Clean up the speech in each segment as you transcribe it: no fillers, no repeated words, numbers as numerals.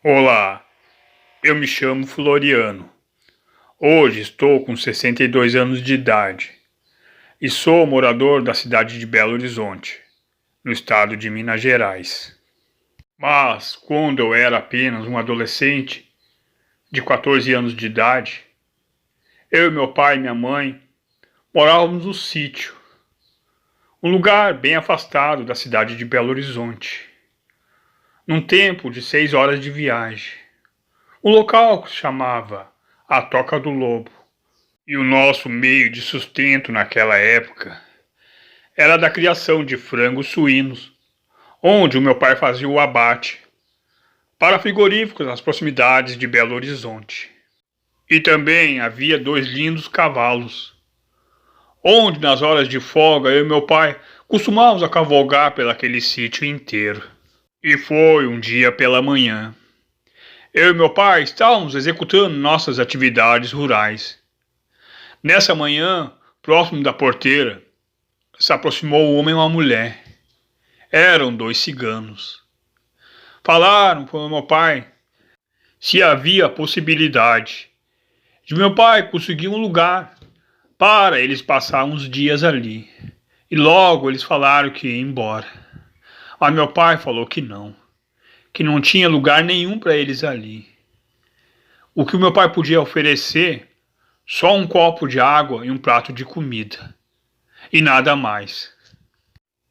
Olá, eu me chamo Floriano. Hoje estou com 62 anos de idade e sou morador da cidade de Belo Horizonte, no estado de Minas Gerais. Mas quando eu era apenas um adolescente de 14 anos de idade, eu e meu pai e minha mãe morávamos no sítio, um lugar bem afastado da cidade de Belo Horizonte, num tempo de 6 horas de viagem. Um local que se chamava a Toca do Lobo. E o nosso meio de sustento naquela época era da criação de frangos suínos, onde o meu pai fazia o abate para frigoríficos nas proximidades de Belo Horizonte. E também havia 2 lindos cavalos, onde nas horas de folga eu e meu pai costumávamos a cavalgar pelaquele sítio inteiro. E foi um dia pela manhã. Eu e meu pai estávamos executando nossas atividades rurais. Nessa manhã, próximo da porteira, se aproximou um homem e uma mulher. Eram 2 ciganos. Falaram para o meu pai se havia possibilidade de meu pai conseguir um lugar para eles passar uns dias ali. E logo eles falaram que iam embora. Mas meu pai falou que não tinha lugar nenhum para eles ali. O que o meu pai podia oferecer, só um copo de água e um prato de comida. E nada mais.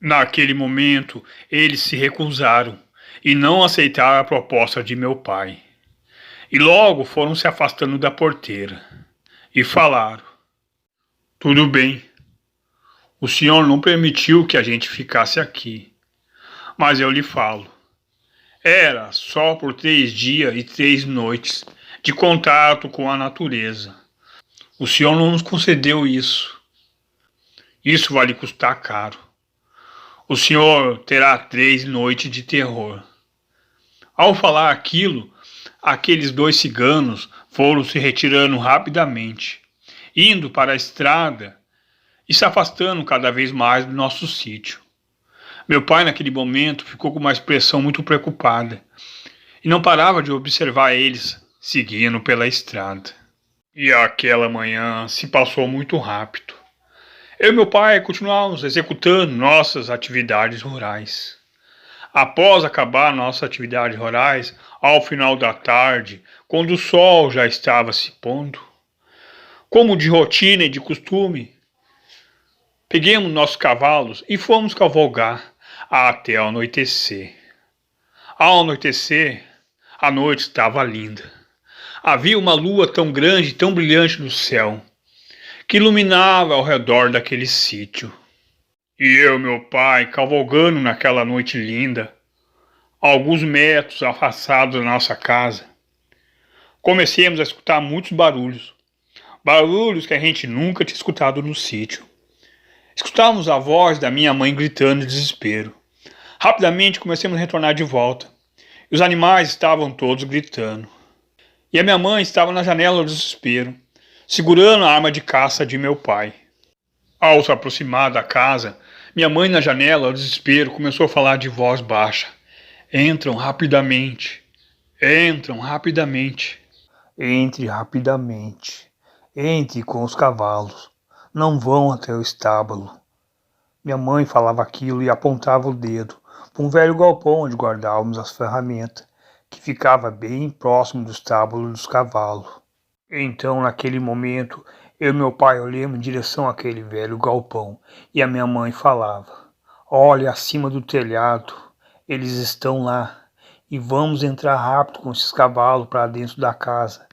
Naquele momento, eles se recusaram e não aceitaram a proposta de meu pai. E logo foram se afastando da porteira e falaram: tudo bem, o senhor não permitiu que a gente ficasse aqui, mas eu lhe falo, era só por 3 dias e 3 noites de contato com a natureza. O senhor não nos concedeu isso. Isso vai lhe custar caro. O senhor terá 3 noites de terror. Ao falar aquilo, aqueles 2 ciganos foram se retirando rapidamente, indo para a estrada e se afastando cada vez mais do nosso sítio. Meu pai, naquele momento, ficou com uma expressão muito preocupada e não parava de observar eles seguindo pela estrada. E aquela manhã se passou muito rápido. Eu e meu pai continuávamos executando nossas atividades rurais. Após acabar nossas atividades rurais, ao final da tarde, quando o sol já estava se pondo, como de rotina e de costume, peguemos nossos cavalos e fomos cavalgar até ao anoitecer. Ao anoitecer, a noite estava linda. Havia uma lua tão grande e tão brilhante no céu, que iluminava ao redor daquele sítio. E eu e meu pai, cavalgando naquela noite linda, a alguns metros afastados da nossa casa, comecemos a escutar muitos barulhos. Barulhos que a gente nunca tinha escutado no sítio. Escutávamos a voz da minha mãe gritando de desespero. Rapidamente comecemos a retornar de volta. E os animais estavam todos gritando. E a minha mãe estava na janela do desespero, segurando a arma de caça de meu pai. Ao se aproximar da casa, minha mãe na janela, ao desespero, começou a falar de voz baixa. Entram rapidamente. Entram rapidamente. Entre rapidamente. Entre com os cavalos. Não vão até o estábulo. Minha mãe falava aquilo e apontava o dedo para um velho galpão onde guardávamos as ferramentas, que ficava bem próximo do estábulo dos cavalos. Então, naquele momento, eu e meu pai olhamos em direção àquele velho galpão e a minha mãe falava: olha, acima do telhado, eles estão lá e vamos entrar rápido com esses cavalos para dentro da casa.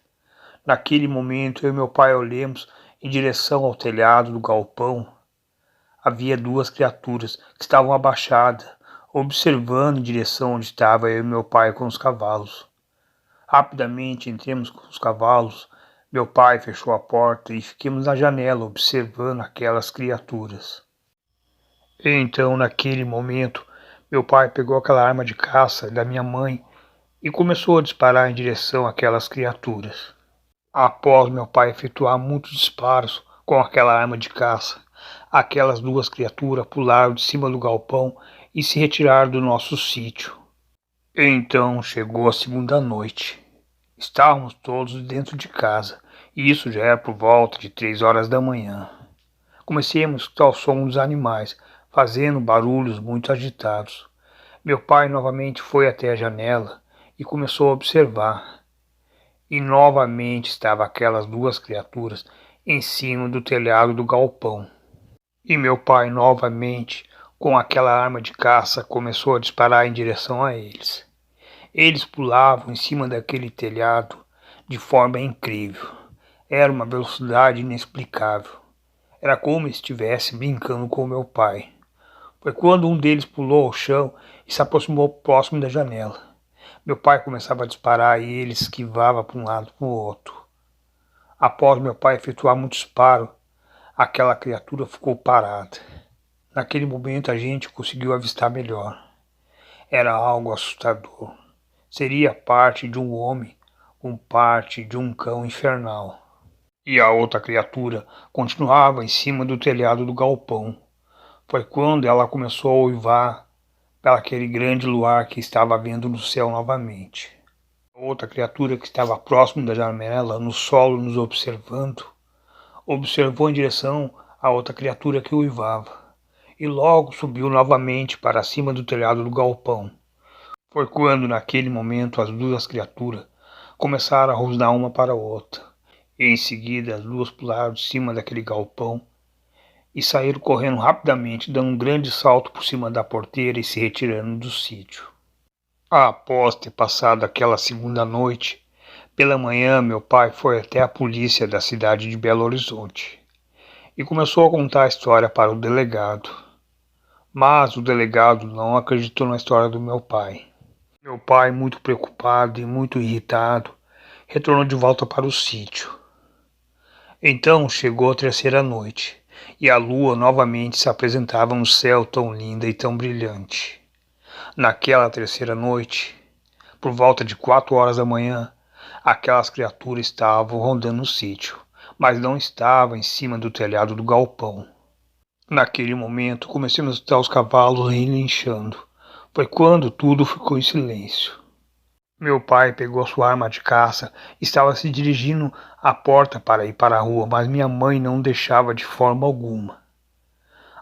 Naquele momento, eu e meu pai olhamos em direção ao telhado do galpão. Havia 2 criaturas que estavam abaixadas, observando em direção onde estava eu e meu pai com os cavalos. Rapidamente entramos com os cavalos. Meu pai fechou a porta e ficamos na janela observando aquelas criaturas. Então, naquele momento, meu pai pegou aquela arma de caça da minha mãe e começou a disparar em direção àquelas criaturas. Após meu pai efetuar muitos disparos com aquela arma de caça, aquelas 2 criaturas pularam de cima do galpão e se retiraram do nosso sítio. Então chegou a segunda noite. Estávamos todos dentro de casa, e isso já era por volta de 3 horas da manhã. Comecei a escutar o som dos animais, fazendo barulhos muito agitados. Meu pai novamente foi até a janela e começou a observar. E novamente estavam aquelas duas criaturas em cima do telhado do galpão. E meu pai novamente, com aquela arma de caça, começou a disparar em direção a eles. Eles pulavam em cima daquele telhado de forma incrível. Era uma velocidade inexplicável. Era como se estivesse brincando com meu pai. Foi quando um deles pulou ao chão e se aproximou próximo da janela. Meu pai começava a disparar e ele esquivava para um lado e para o outro. Após meu pai efetuar um disparo, aquela criatura ficou parada. Naquele momento a gente conseguiu avistar melhor. Era algo assustador. Seria parte de um homem com parte de um cão infernal. E a outra criatura continuava em cima do telhado do galpão. Foi quando ela começou a uivar para aquele grande luar que estava vendo no céu novamente. Outra criatura que estava próximo da janela, no solo, nos observando, observou em direção a outra criatura que uivava, e logo subiu novamente para cima do telhado do galpão. Foi quando, naquele momento, as duas criaturas começaram a rosnar uma para a outra, e em seguida as duas pularam de cima daquele galpão e saíram correndo rapidamente, dando um grande salto por cima da porteira e se retirando do sítio. Após ter passado aquela segunda noite, pela manhã meu pai foi até a polícia da cidade de Belo Horizonte e começou a contar a história para o delegado. Mas o delegado não acreditou na história do meu pai. Meu pai, muito preocupado e muito irritado, retornou de volta para o sítio. Então chegou a terceira noite, e a lua novamente se apresentava no céu tão linda e tão brilhante. Naquela terceira noite, por volta de 4 horas da manhã, aquelas criaturas estavam rondando o sítio, mas não estavam em cima do telhado do galpão. Naquele momento, comecei a escutar os cavalos relinchando. Foi quando tudo ficou em silêncio. Meu pai pegou sua arma de caça e estava se dirigindo à porta para ir para a rua, mas minha mãe não deixava de forma alguma.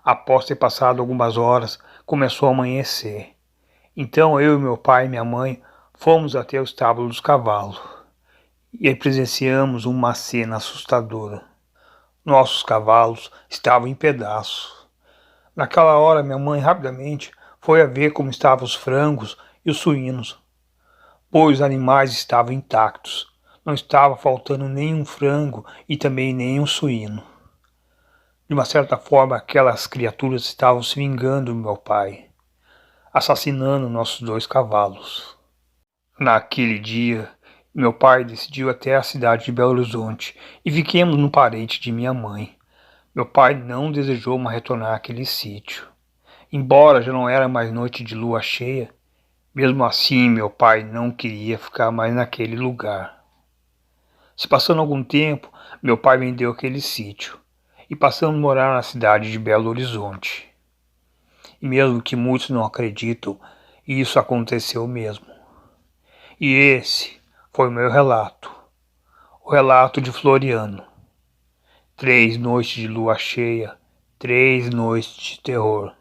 Após ter passado algumas horas, começou a amanhecer. Então eu e meu pai e minha mãe fomos até o estábulo dos cavalos e presenciamos uma cena assustadora. Nossos cavalos estavam em pedaços. Naquela hora, minha mãe rapidamente foi a ver como estavam os frangos e os suínos, pois os animais estavam intactos. Não estava faltando nenhum frango e também nenhum suíno. De uma certa forma, aquelas criaturas estavam se vingando do meu pai, assassinando nossos 2 cavalos. Naquele dia, meu pai decidiu até a cidade de Belo Horizonte e fiquemos no parente de minha mãe. Meu pai não desejou mais retornar àquele sítio. Embora já não era mais noite de lua cheia, mesmo assim meu pai não queria ficar mais naquele lugar. Se passando algum tempo, meu pai vendeu aquele sítio e passamos a morar na cidade de Belo Horizonte. E mesmo que muitos não acreditam, isso aconteceu mesmo. E esse foi o meu relato, o relato de Floriano. 3 noites de lua cheia, 3 noites de terror.